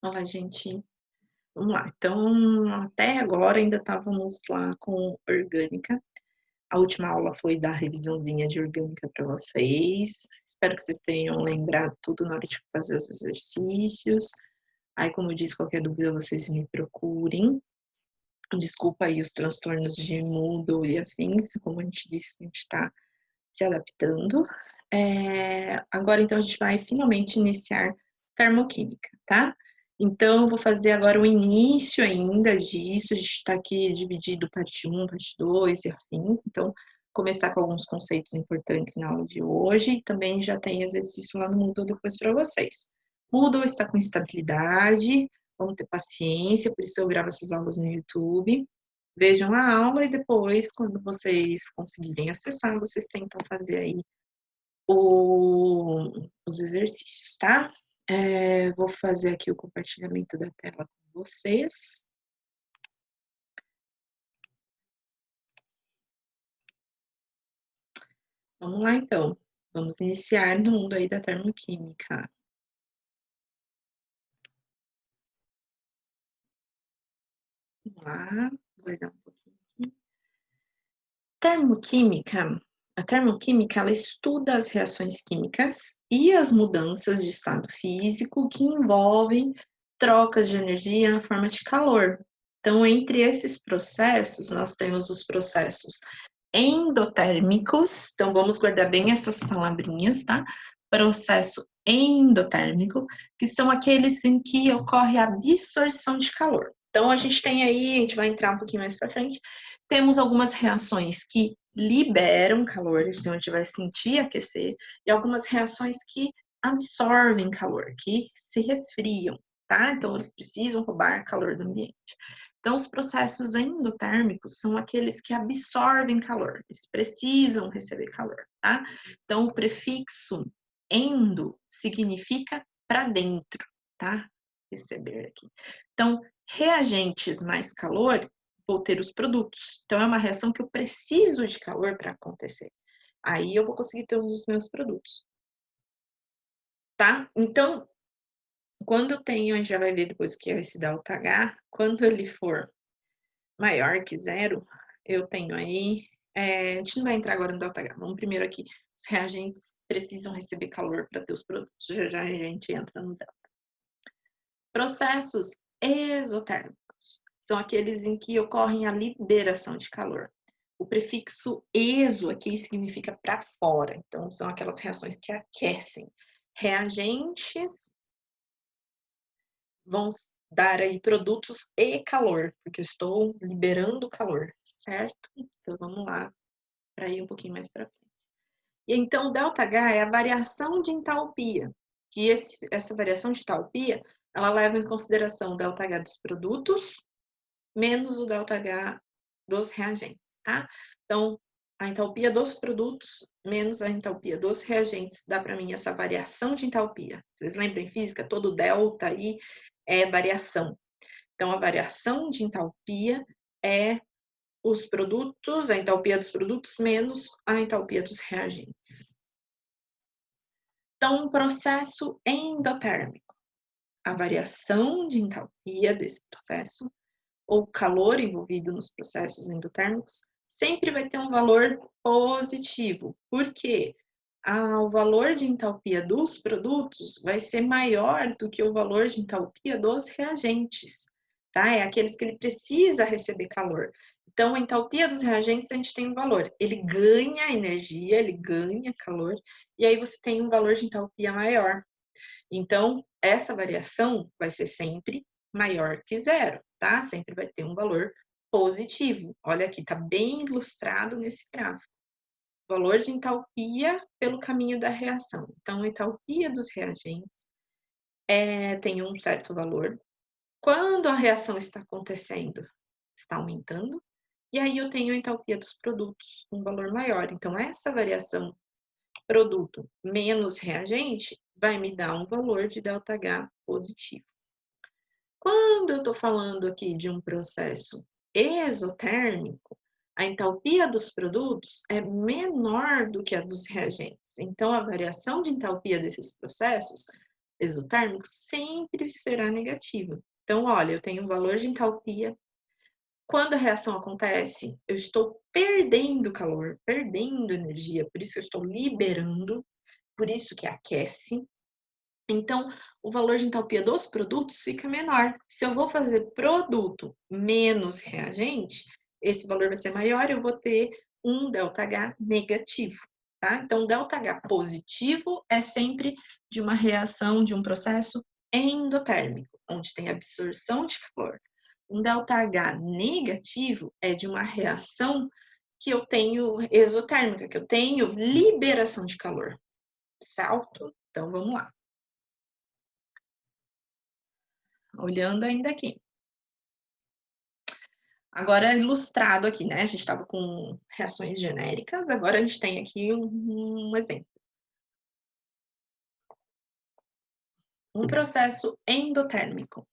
Olá, gente. Vamos lá. Então, até agora ainda estávamos lá com orgânica. A última aula foi dar revisãozinha de orgânica para vocês. Espero que vocês tenham lembrado tudo na hora de fazer os exercícios. Aí, como eu disse, qualquer dúvida vocês me procurem. Desculpa aí os transtornos de Moodle e afins, como a gente disse, a gente está se adaptando. Agora, então, a gente vai finalmente iniciar termoquímica, tá? Então, eu vou fazer agora o início ainda disso, a gente está aqui dividido parte 1, parte 2 e afins, então, começar com alguns conceitos importantes na aula de hoje, e também já tem exercício lá no Moodle depois para vocês. Moodle está com instabilidade, vamos ter paciência, por isso eu gravo essas aulas no YouTube. Vejam a aula e depois, quando vocês conseguirem acessar, vocês tentam fazer aí os exercícios, tá? Vou fazer aqui o compartilhamento da tela com vocês. Vamos lá, então. Vamos iniciar no mundo aí da termoquímica. Vamos lá, vou olhar um pouquinho aqui. Termoquímica. A termoquímica, ela estuda as reações químicas e as mudanças de estado físico que envolvem trocas de energia na forma de calor. Então, entre esses processos, nós temos os processos endotérmicos. Então, vamos guardar bem essas palavrinhas, tá? Processo endotérmico, que são aqueles em que ocorre a absorção de calor. Então, a gente tem aí, a gente vai entrar um pouquinho mais para frente, temos algumas reações que liberam calor, então a gente vai sentir aquecer, e algumas reações que absorvem calor, que se resfriam, tá? Então, eles precisam roubar calor do ambiente. Então, os processos endotérmicos são aqueles que absorvem calor, eles precisam receber calor, tá? Então, o prefixo endo significa para dentro, tá? Receber aqui. Então, reagentes mais calor, vou ter os produtos. Então, é uma reação que eu preciso de calor para acontecer. Aí eu vou conseguir ter os meus produtos, tá? Então, quando eu tenho, a gente já vai ver depois o que é esse delta H, quando ele for maior que zero, eu tenho aí, a gente não vai entrar agora no delta H, vamos primeiro aqui, os reagentes precisam receber calor para ter os produtos, já a gente entra no delta. Processos exotérmicos são aqueles em que ocorrem a liberação de calor. O prefixo exo aqui significa para fora, então são aquelas reações que aquecem. Reagentes vão dar aí produtos e calor, porque eu estou liberando calor, certo? Então vamos lá para ir um pouquinho mais para frente. E então o ΔH é a variação de entalpia, que essa variação de entalpia, ela leva em consideração o ΔH dos produtos menos o ΔH dos reagentes, tá? Então, a entalpia dos produtos menos a entalpia dos reagentes dá para mim essa variação de entalpia. Vocês lembram em física? Todo delta aí é variação. Então, a variação de entalpia é os produtos, a entalpia dos produtos menos a entalpia dos reagentes. Então, um processo endotérmico. A variação de entalpia desse processo, ou calor envolvido nos processos endotérmicos, sempre vai ter um valor positivo. Por quê? O valor de entalpia dos produtos vai ser maior do que o valor de entalpia dos reagentes, tá? É aqueles que ele precisa receber calor. Então, a entalpia dos reagentes, a gente tem um valor. Ele ganha energia, ele ganha calor, e aí você tem um valor de entalpia maior. Então, essa variação vai ser sempre maior que zero, tá? Sempre vai ter um valor positivo. Olha aqui, tá bem ilustrado nesse gráfico. Valor de entalpia pelo caminho da reação. Então, a entalpia dos reagentes tem um certo valor. Quando a reação está acontecendo, está aumentando. E aí eu tenho a entalpia dos produtos, um valor maior. Então, essa variação produto menos reagente vai me dar um valor de ΔH positivo. Quando eu estou falando aqui de um processo exotérmico, a entalpia dos produtos é menor do que a dos reagentes. Então, a variação de entalpia desses processos exotérmico sempre será negativa. Então, olha, eu tenho um valor de entalpia. Quando a reação acontece, eu estou perdendo calor, perdendo energia, por isso eu estou liberando, por isso que aquece. Então, o valor de entalpia dos produtos fica menor. Se eu vou fazer produto menos reagente, esse valor vai ser maior, eu vou ter um ΔH negativo, tá? Então, ΔH positivo é sempre de uma reação, de um processo endotérmico, onde tem absorção de calor. Um ΔH negativo é de uma reação que eu tenho exotérmica, que eu tenho liberação de calor. Certo? Então, vamos lá. Olhando ainda aqui. Agora ilustrado aqui, né, a gente estava com reações genéricas, agora a gente tem aqui um exemplo. Um processo endotérmico.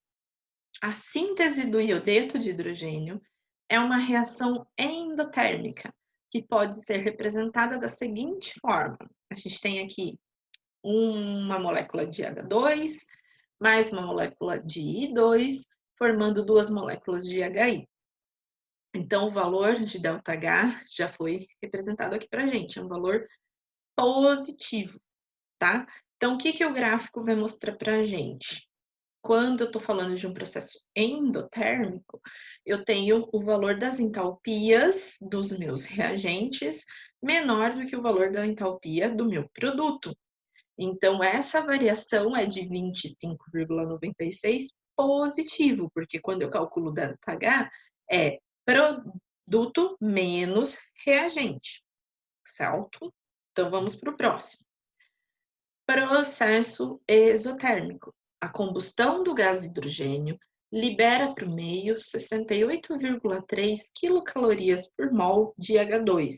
A síntese do iodeto de hidrogênio é uma reação endotérmica, que pode ser representada da seguinte forma. A gente tem aqui uma molécula de H2, mais uma molécula de I2, formando duas moléculas de HI. Então, o valor de ΔH já foi representado aqui para a gente, é um valor positivo, tá? Então, o que o gráfico vai mostrar para a gente? Quando eu estou falando de um processo endotérmico, eu tenho o valor das entalpias dos meus reagentes menor do que o valor da entalpia do meu produto. Então, essa variação é de 25,96 positivo, porque quando eu calculo ΔH, é produto menos reagente, certo? Então, vamos para o próximo. Processo exotérmico. A combustão do gás hidrogênio libera para o meio 68,3 quilocalorias por mol de H2.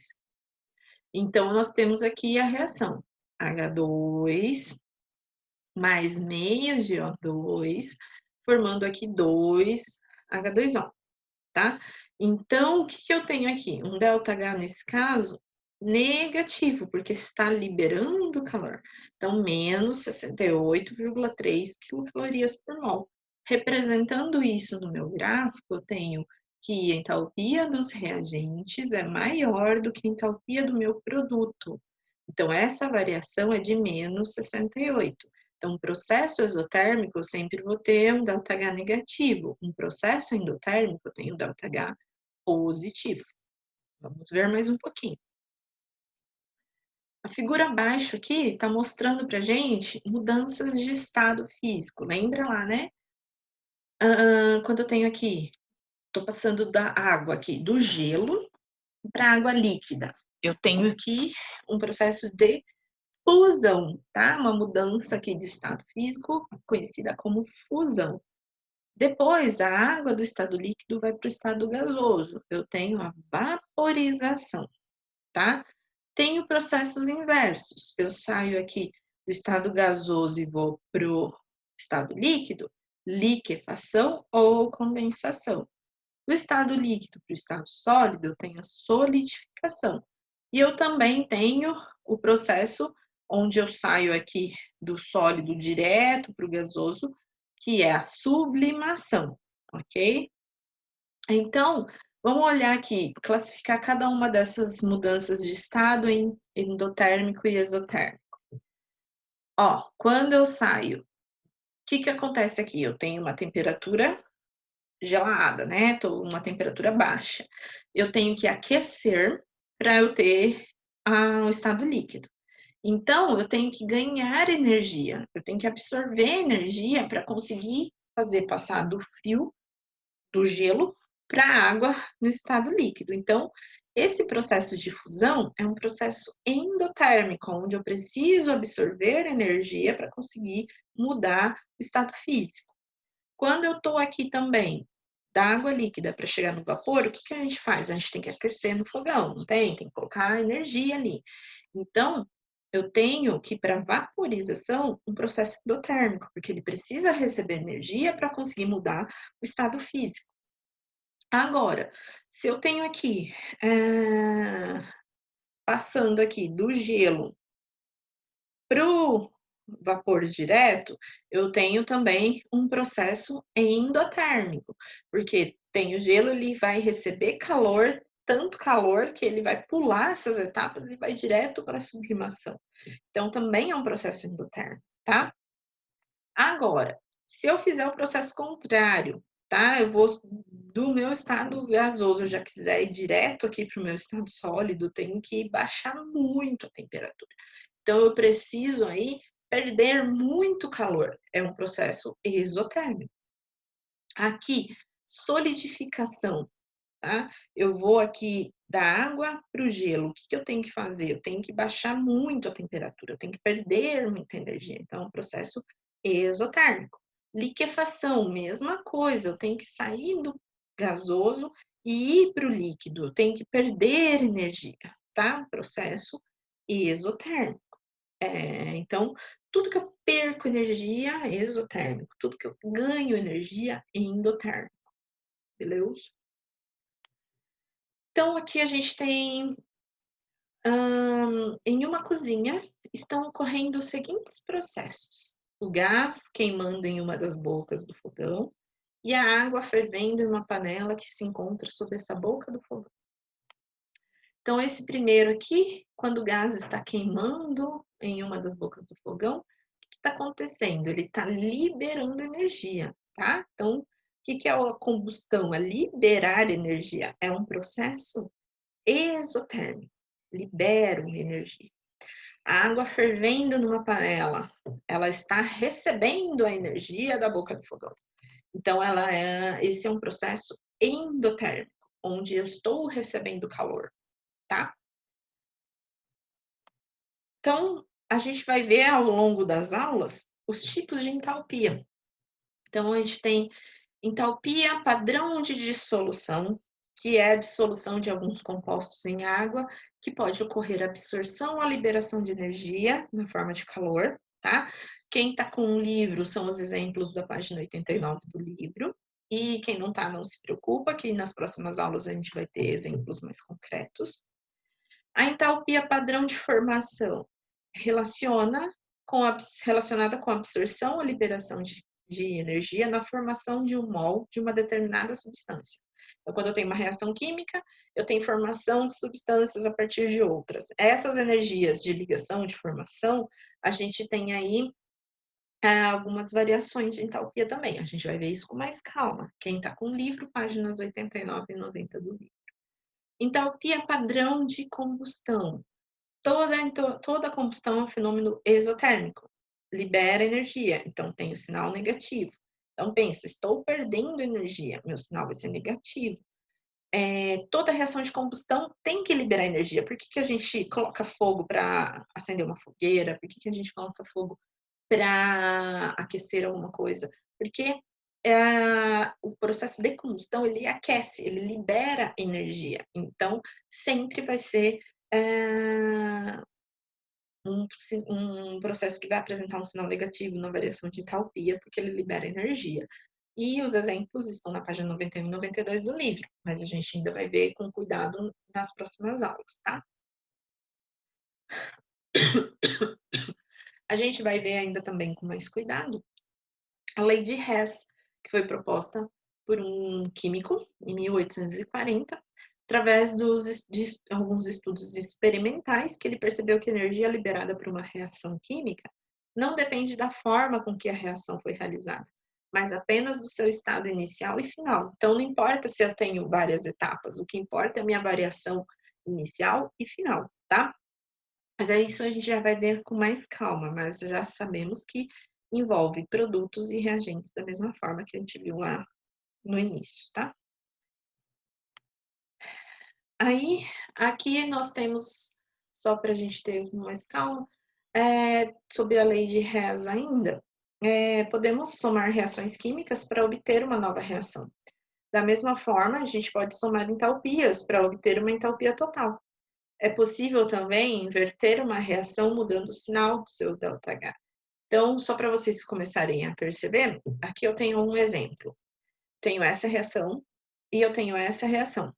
Então, nós temos aqui a reação H2 mais meio de O2, formando aqui 2H2O, tá? Então, o que eu tenho aqui? Um ΔH, nesse caso, negativo, porque está liberando calor. Então, menos 68,3 quilocalorias por mol. Representando isso no meu gráfico, eu tenho que a entalpia dos reagentes é maior do que a entalpia do meu produto. Então, essa variação é de menos 68. Então, um processo exotérmico, eu sempre vou ter um ΔH negativo. Um processo endotérmico, eu tenho um ΔH positivo. Vamos ver mais um pouquinho. A figura abaixo aqui está mostrando para gente mudanças de estado físico. Lembra lá, né? Quando eu tenho aqui, estou passando da água aqui, do gelo para água líquida. Eu tenho aqui um processo de fusão, tá? Uma mudança aqui de estado físico, conhecida como fusão. Depois, a água do estado líquido vai para o estado gasoso. Eu tenho a vaporização, tá? Tenho processos inversos. Eu saio aqui do estado gasoso e vou para o estado líquido, liquefação ou condensação. Do estado líquido para o estado sólido, eu tenho a solidificação. E eu também tenho o processo onde eu saio aqui do sólido direto para o gasoso, que é a sublimação, ok? Então, vamos olhar aqui, classificar cada uma dessas mudanças de estado em endotérmico e exotérmico. Ó, quando eu saio, o que acontece aqui? Eu tenho uma temperatura gelada, né? Tô uma temperatura baixa. Eu tenho que aquecer para eu ter o estado líquido. Então, eu tenho que ganhar energia, eu tenho que absorver energia para conseguir fazer passar do frio, do gelo, para a água no estado líquido. Então, esse processo de fusão é um processo endotérmico, onde eu preciso absorver energia para conseguir mudar o estado físico. Quando eu estou aqui também da água líquida para chegar no vapor, o que a gente faz? A gente tem que aquecer no fogão, não tem? Tem que colocar energia ali. Então, eu tenho que, para vaporização, um processo endotérmico, porque ele precisa receber energia para conseguir mudar o estado físico. Agora, se eu tenho aqui, passando aqui do gelo vapor direto, eu tenho também um processo endotérmico, porque tem o gelo, ele vai receber calor, tanto calor que ele vai pular essas etapas e vai direto para a sublimação. Então também é um processo endotérmico, tá? Agora, se eu fizer o processo contrário, tá? Eu vou do meu estado gasoso, eu já quiser ir direto aqui para o meu estado sólido, tenho que baixar muito a temperatura. Então eu preciso aí perder muito calor, é um processo exotérmico. Aqui, solidificação, tá? Eu vou aqui da água para o gelo, o que que eu tenho que fazer? Eu tenho que baixar muito a temperatura, eu tenho que perder muita energia, então é um processo exotérmico. Liquefação, mesma coisa, eu tenho que sair do gasoso e ir para o líquido, eu tenho que perder energia, tá? Processo exotérmico. Então, tudo que eu perco energia é exotérmico, tudo que eu ganho energia é endotérmico, beleza? Então, aqui a gente tem, em uma cozinha, estão ocorrendo os seguintes processos: o gás queimando em uma das bocas do fogão e a água fervendo em uma panela que se encontra sob essa boca do fogão. Então, esse primeiro aqui, quando o gás está queimando em uma das bocas do fogão, o que está acontecendo? Ele está liberando energia, tá? Então, o que é a combustão? É liberar energia. É um processo exotérmico. Libero energia. A água fervendo numa panela, ela está recebendo a energia da boca do fogão. Então, esse é um processo endotérmico, onde eu estou recebendo calor, tá? Então, a gente vai ver ao longo das aulas os tipos de entalpia. Então, a gente tem entalpia padrão de dissolução, que é a dissolução de alguns compostos em água, que pode ocorrer absorção ou liberação de energia na forma de calor, tá? Quem está com o livro são os exemplos da página 89 do livro. E quem não está, não se preocupa, que nas próximas aulas a gente vai ter exemplos mais concretos. A entalpia padrão de formação relacionada com a absorção ou liberação de energia na formação de um mol de uma determinada substância. Então, quando eu tenho uma reação química, eu tenho formação de substâncias a partir de outras. Essas energias de ligação, de formação, a gente tem aí algumas variações de entalpia também. A gente vai ver isso com mais calma. Quem está com o livro, páginas 89 e 90 do livro. Entalpia padrão de combustão. Toda combustão é um fenômeno exotérmico, libera energia, então tem o sinal negativo. Então pensa, estou perdendo energia, meu sinal vai ser negativo. Toda reação de combustão tem que liberar energia. Por que que a gente coloca fogo para acender uma fogueira? Por que que a gente coloca fogo para aquecer alguma coisa? Porque o processo de combustão, ele aquece, ele libera energia. Então, sempre vai ser um processo que vai apresentar um sinal negativo na variação de entalpia, porque ele libera energia. E os exemplos estão na página 91 e 92 do livro, mas a gente ainda vai ver com cuidado nas próximas aulas, tá? A gente vai ver ainda também com mais cuidado a lei de Hess, que foi proposta por um químico em 1840, através de alguns estudos experimentais, que ele percebeu que a energia liberada por uma reação química não depende da forma com que a reação foi realizada, mas apenas do seu estado inicial e final. Então, não importa se eu tenho várias etapas, o que importa é a minha variação inicial e final, tá? Mas é isso, a gente já vai ver com mais calma, mas já sabemos que envolve produtos e reagentes da mesma forma que a gente viu lá no início, tá? Aí, aqui nós temos, só para a gente ter mais calma, sobre a lei de Hess ainda, podemos somar reações químicas para obter uma nova reação. Da mesma forma, a gente pode somar entalpias para obter uma entalpia total. É possível também inverter uma reação mudando o sinal do seu ΔH. Então, só para vocês começarem a perceber, aqui eu tenho um exemplo. Tenho essa reação e eu tenho essa reação,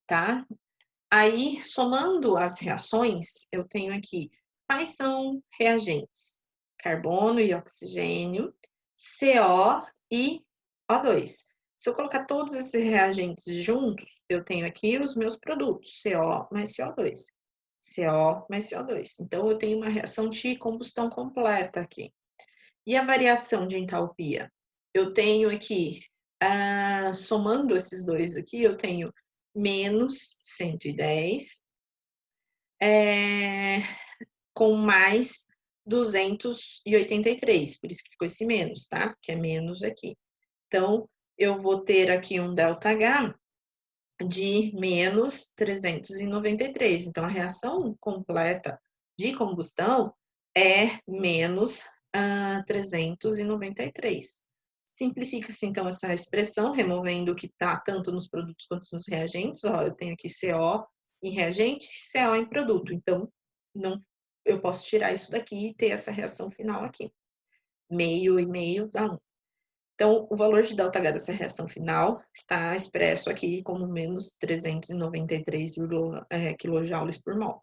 tá? Aí, somando as reações, eu tenho aqui quais são reagentes. carbono e oxigênio, CO e O2. Se eu colocar todos esses reagentes juntos, eu tenho aqui os meus produtos, CO mais CO2. CO mais CO2. Então, eu tenho uma reação de combustão completa aqui. E a variação de entalpia? Eu tenho aqui, somando esses dois aqui, eu tenho menos 110, com mais 283, por isso que ficou esse menos, tá? Que é menos aqui. Então, eu vou ter aqui um ΔH de menos 393. Então, a reação completa de combustão é menos 393. Simplifica-se, então, essa expressão, removendo o que está tanto nos produtos quanto nos reagentes. Ó, eu tenho aqui CO em reagente, CO em produto. Então, não, eu posso tirar isso daqui e ter essa reação final aqui. Meio e meio dá 1. Então, o valor de ΔH dessa reação final está expresso aqui como menos 393 kJ por mol.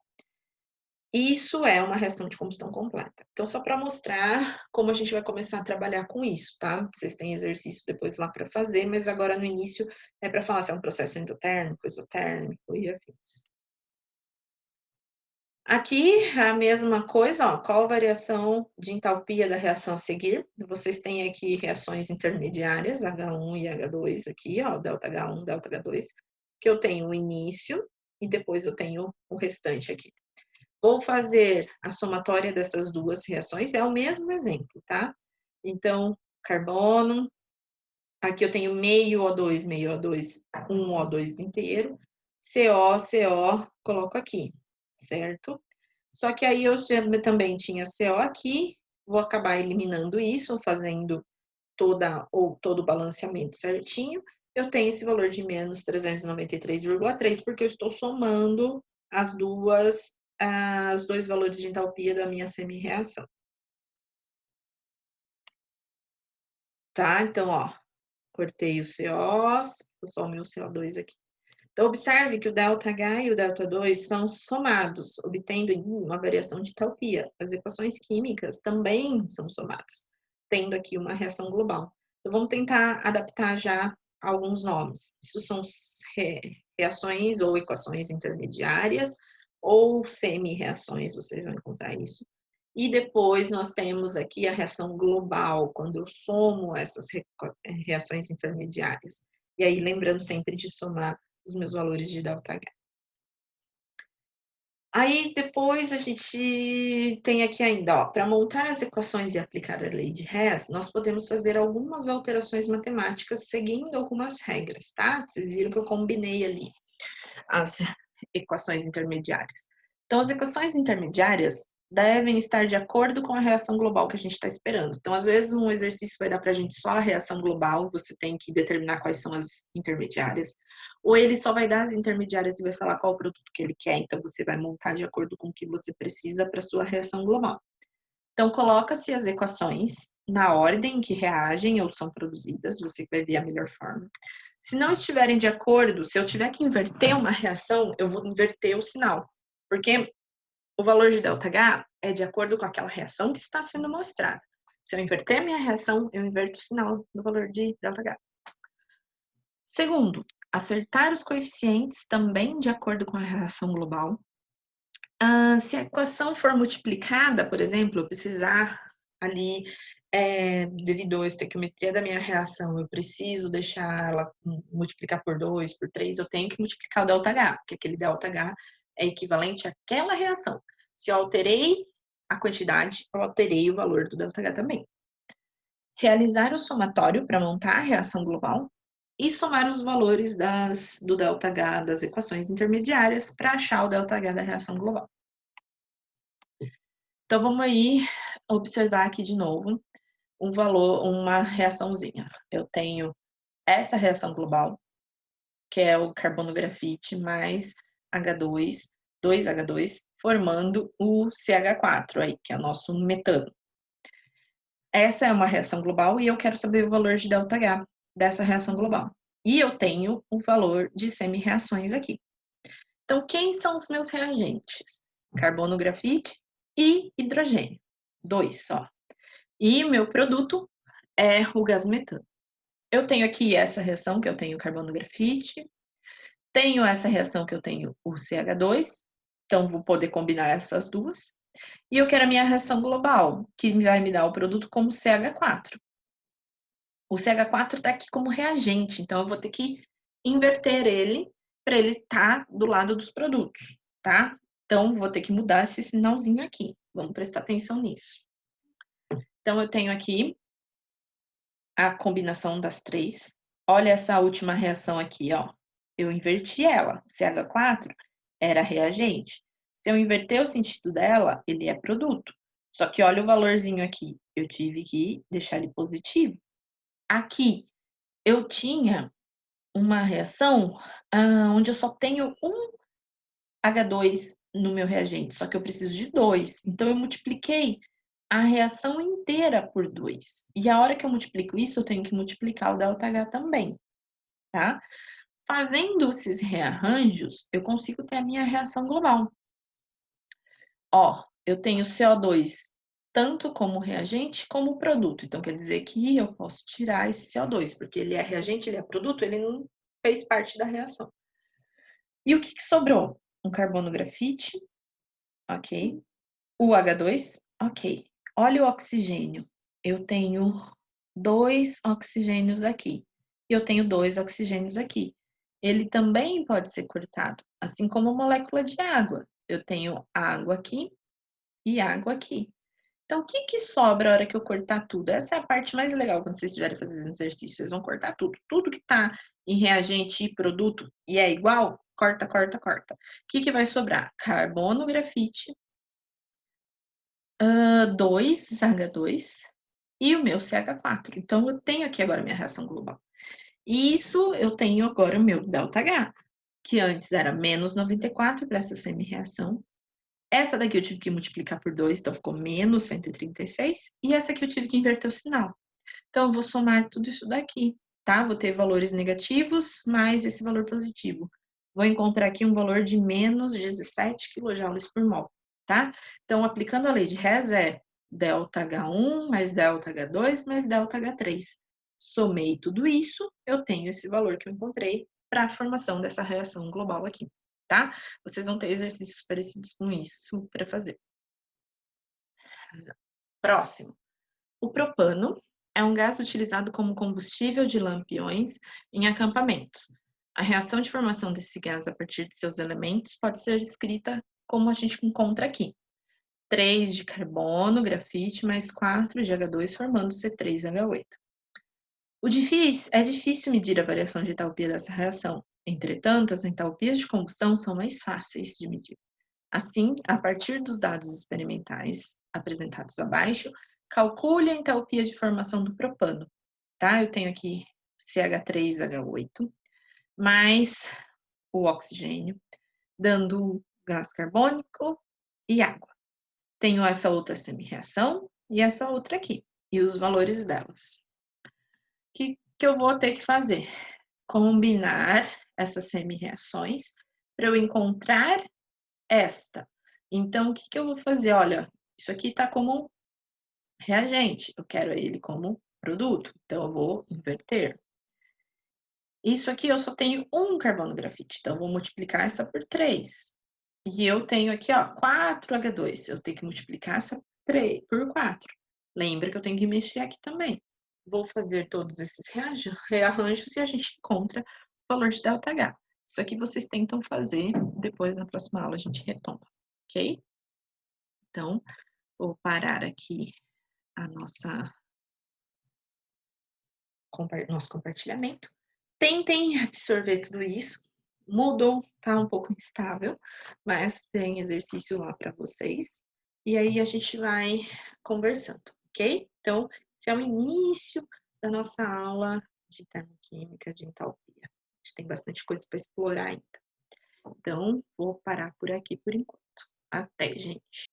Isso é uma reação de combustão completa. Então, só para mostrar como a gente vai começar a trabalhar com isso, tá? Vocês têm exercício depois lá para fazer, mas agora no início é para falar se é um processo endotérmico, exotérmico e afins. Aqui, a mesma coisa, ó, qual a variação de entalpia da reação a seguir? Vocês têm aqui reações intermediárias, H1 e H2 aqui, ó, ΔH1, ΔH2, que eu tenho o início e depois eu tenho o restante aqui. Vou fazer a somatória dessas duas reações, é o mesmo exemplo, tá? Então, carbono, aqui eu tenho meio O2, um O2 inteiro, CO, coloco aqui, certo? Só que aí eu também tinha CO aqui, vou acabar eliminando isso, fazendo todo o balanceamento certinho. Eu tenho esse valor de menos 393,3, porque eu estou somando os dois valores de entalpia da minha semi-reação. Tá? Então, ó, cortei os COs, só o meu CO2 aqui. Então, observe que o ΔH e o ΔH2 são somados, obtendo uma variação de entalpia. As equações químicas também são somadas, tendo aqui uma reação global. Então, vamos tentar adaptar já alguns nomes. Isso são reações ou equações intermediárias ou semi-reações, vocês vão encontrar isso. E depois nós temos aqui a reação global, quando eu somo essas reações intermediárias. E aí, lembrando sempre de somar os meus valores de ΔH. Aí, depois, a gente tem aqui ainda, ó, para montar as equações e aplicar a lei de Hess, nós podemos fazer algumas alterações matemáticas seguindo algumas regras, tá? Vocês viram que eu combinei ali as equações intermediárias. Então, as equações intermediárias devem estar de acordo com a reação global que a gente está esperando. Então, às vezes, um exercício vai dar para a gente só a reação global, você tem que determinar quais são as intermediárias, ou ele só vai dar as intermediárias e vai falar qual o produto que ele quer, então você vai montar de acordo com o que você precisa para a sua reação global. Então, coloca-se as equações na ordem que reagem ou são produzidas, você vai ver a melhor forma. Se não estiverem de acordo, se eu tiver que inverter uma reação, eu vou inverter o sinal, porque o valor de ΔH é de acordo com aquela reação que está sendo mostrada. Se eu inverter a minha reação, eu inverto o sinal do valor de ΔH. Segundo, acertar os coeficientes também de acordo com a reação global. Se a equação for multiplicada, por exemplo, eu precisar ali, devido à estequiometria da minha reação, eu preciso deixar ela multiplicar por 2, por 3, eu tenho que multiplicar o ΔH, porque aquele ΔH é equivalente àquela reação. Se eu alterei a quantidade, eu alterei o valor do ΔH também. Realizar o somatório para montar a reação global e somar os valores do ΔH das equações intermediárias para achar o ΔH da reação global. Então, vamos aí observar aqui de novo um valor, uma reaçãozinha. Eu tenho essa reação global, que é o carbono grafite mais H2, 2H2, formando o CH4 aí, que é o nosso metano. Essa é uma reação global e eu quero saber o valor de ΔH dessa reação global. E eu tenho o valor de semi-reações aqui. Então, quem são os meus reagentes? Carbono grafite e hidrogênio. 2 só. E o meu produto é o gás metano. Eu tenho aqui essa reação que eu tenho carbono grafite, tenho essa reação que eu tenho o CH2, então vou poder combinar essas duas. E eu quero a minha reação global, que vai me dar o produto como CH4. O CH4 está aqui como reagente, então eu vou ter que inverter ele para ele estar do lado dos produtos, tá? Então vou ter que mudar esse sinalzinho aqui. Vamos prestar atenção nisso. Então eu tenho aqui a combinação das três. Olha essa última reação aqui, ó. Eu inverti ela. O CH4 era reagente. Se eu inverter o sentido dela, ele é produto. Só que olha o valorzinho aqui. Eu tive que deixar ele positivo. Aqui, eu tinha uma reação onde eu só tenho um H2 no meu reagente, só que eu preciso de dois. Então, eu multipliquei a reação inteira por 2. E a hora que eu multiplico isso, eu tenho que multiplicar o ΔH também, tá? Fazendo esses rearranjos, eu consigo ter a minha reação global. Ó, eu tenho CO2 tanto como reagente como produto. Então, quer dizer que eu posso tirar esse CO2, porque ele é reagente, ele é produto, ele não fez parte da reação. E o que sobrou? Um carbono grafite, ok. O H2, ok. Olha o oxigênio. Eu tenho 2 oxigênios aqui. E eu tenho 2 oxigênios aqui. Ele também pode ser cortado, assim como a molécula de água. Eu tenho água aqui e água aqui. Então, o que sobra a hora que eu cortar tudo? Essa é a parte mais legal quando vocês estiverem fazendo exercício. Vocês vão cortar tudo. Tudo que está em reagente e produto e é igual, corta, corta, corta. O que vai sobrar? Carbono, grafite, 2H2 e o meu CH4. Então, eu tenho aqui agora a minha reação global. E isso eu tenho agora o meu ΔH, que antes era menos 94 para essa semi-reação. Essa daqui eu tive que multiplicar por 2, então ficou menos 136. E essa aqui eu tive que inverter o sinal. Então, eu vou somar tudo isso daqui, tá? Vou ter valores negativos mais esse valor positivo. Vou encontrar aqui um valor de menos 17 kJ por mol, tá? Então, aplicando a lei de Hess, é ΔH1 mais ΔH2 mais ΔH3. Somei tudo isso, eu tenho esse valor que eu encontrei para a formação dessa reação global aqui, tá? Vocês vão ter exercícios parecidos com isso para fazer. Próximo. O propano é um gás utilizado como combustível de lampiões em acampamentos. A reação de formação desse gás a partir de seus elementos pode ser escrita como a gente encontra aqui. 3 de carbono, grafite, mais 4 de H2 formando C3H8. É difícil medir a variação de entalpia dessa reação. Entretanto, as entalpias de combustão são mais fáceis de medir. Assim, a partir dos dados experimentais apresentados abaixo, calcule a entalpia de formação do propano, tá? Eu tenho aqui CH3H8 mais o oxigênio, dando gás carbônico e água. Tenho essa outra semi-reação e essa outra aqui, e os valores delas. O que eu vou ter que fazer? Combinar essas semi-reações para eu encontrar esta. Então, o que eu vou fazer? Olha, isso aqui está como reagente, eu quero ele como produto, então eu vou inverter. Isso aqui eu só tenho um carbono grafite, então eu vou multiplicar essa por 3. E eu tenho aqui, ó, 4H2, eu tenho que multiplicar essa por 4. Lembra que eu tenho que mexer aqui também. Vou fazer todos esses rearranjos e a gente encontra o valor de ΔH. Isso aqui vocês tentam fazer, depois na próxima aula a gente retoma, ok? Então, vou parar aqui a nosso compartilhamento. Tentem absorver tudo isso. Moodle tá um pouco instável, mas tem exercício lá para vocês. E aí a gente vai conversando, ok? Então, esse é o início da nossa aula de termoquímica de entalpia. A gente tem bastante coisa para explorar ainda. Então, vou parar por aqui por enquanto. Até, gente!